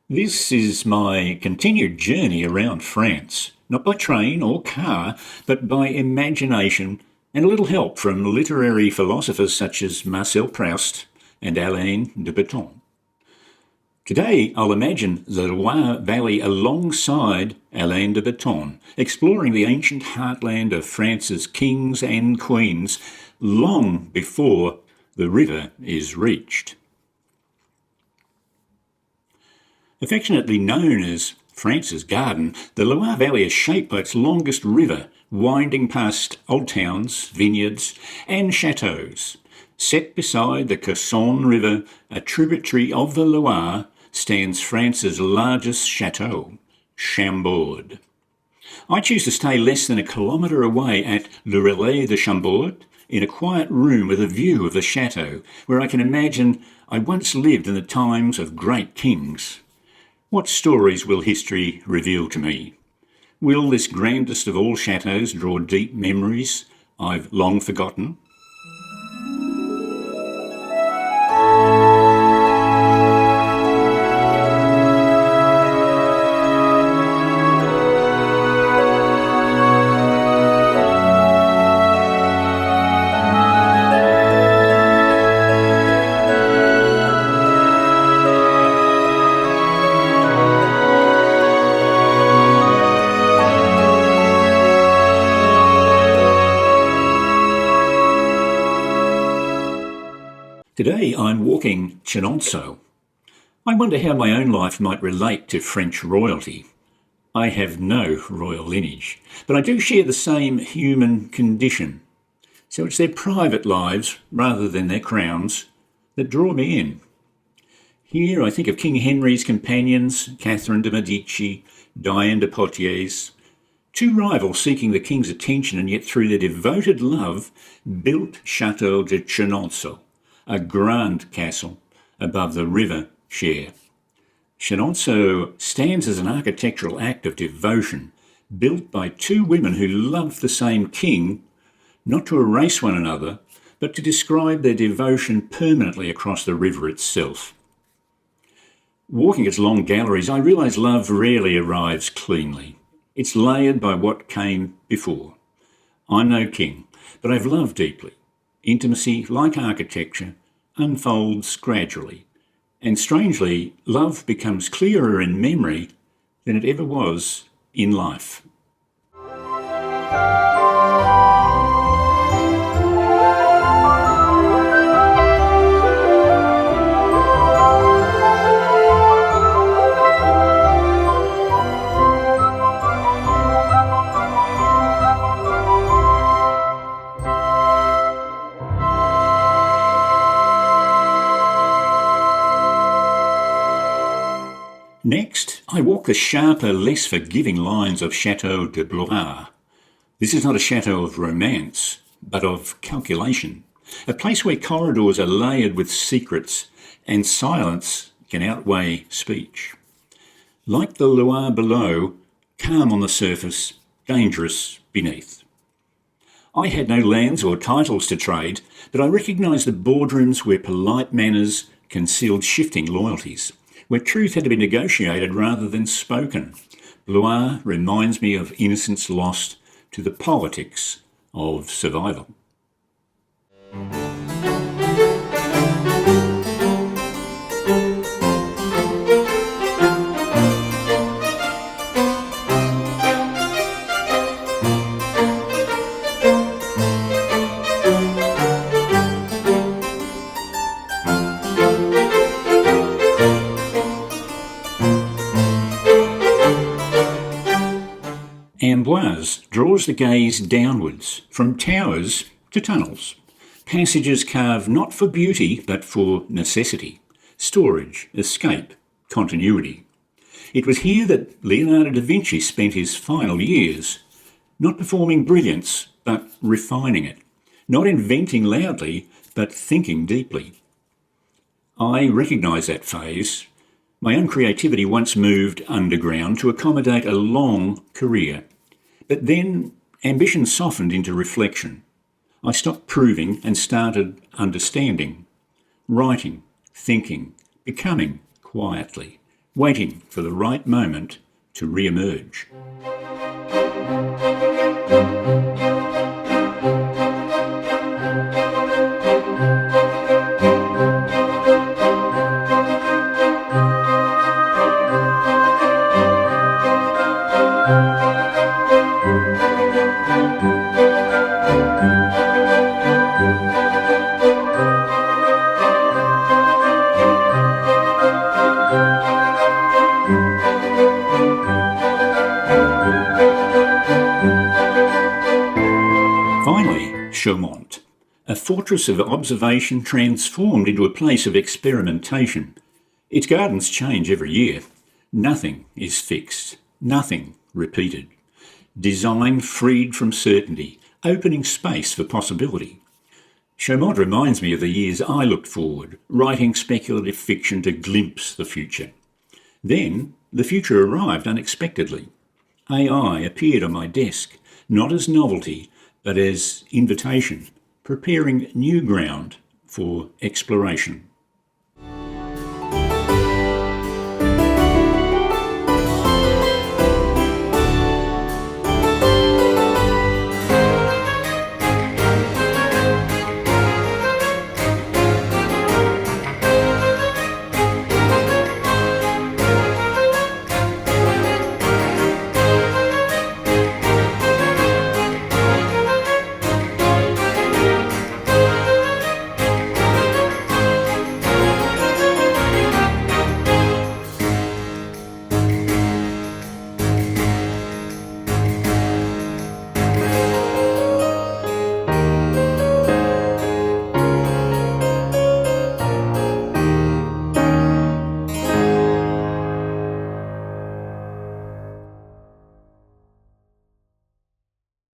This is my continued journey around France, not by train or car, but by imagination and a little help from literary philosophers such as Marcel Proust and Alain de Botton. Today I'll imagine the Loire Valley alongside Alain de Botton, exploring the ancient heartland of France's kings and queens long before the river is reached. Affectionately known as France's Garden, the Loire Valley is shaped by its longest river, winding past old towns, vineyards and châteaux. Set beside the Chauumont River, a tributary of the Loire, stands France's largest château, Chambord. I choose to stay less than a kilometre away at Le Relais de Chambord, in a quiet room with a view of the château, where I can imagine I once lived in the times of great kings. What stories will history reveal to me? Will this grandest of all chateaux draw deep memories I've long forgotten? Today I'm walking Chenonceau. I wonder how my own life might relate to French royalty. I have no royal lineage, but I do share the same human condition. So it's their private lives, rather than their crowns, that draw me in. Here I think of King Henry's companions, Catherine de Medici, Diane de Poitiers, two rivals seeking the king's attention and yet through their devoted love built Château de Chenonceau, a grand castle above the river Cher. Chenonceau stands as an architectural act of devotion, built by two women who loved the same king, not to erase one another, but to describe their devotion permanently across the river itself. Walking its long galleries, I realise love rarely arrives cleanly. It's layered by what came before. I'm no king, but I've loved deeply. Intimacy, like architecture, unfolds gradually, and strangely, love becomes clearer in memory than it ever was in life. Next, I walk the sharper, less forgiving lines of Château de Blois. This is not a chateau of romance, but of calculation, a place where corridors are layered with secrets and silence can outweigh speech. Like the Loire below, calm on the surface, dangerous beneath. I had no lands or titles to trade, but I recognised the boardrooms where polite manners concealed shifting loyalties, where truth had to be negotiated rather than spoken. Blois reminds me of innocence lost to the politics of survival. Amboise draws the gaze downwards, from towers to tunnels, Passages carved not for beauty, but for necessity, storage, escape, continuity. It was here that Leonardo da Vinci spent his final years, not performing brilliance, but refining it, not inventing loudly, but thinking deeply. I recognise that phase. My own creativity once moved underground to accommodate a long career. But then ambition softened into reflection. I stopped proving and started understanding, writing, thinking, becoming quietly, waiting for the right moment to re-emerge. Chaumont, a fortress of observation transformed into a place of experimentation. Its gardens change every year. Nothing is fixed, nothing repeated. Design freed from certainty, opening space for possibility. Chaumont reminds me of the years I looked forward, writing speculative fiction to glimpse the future. Then the future arrived unexpectedly. AI appeared on my desk, not as novelty, but as invitation, preparing new ground for exploration.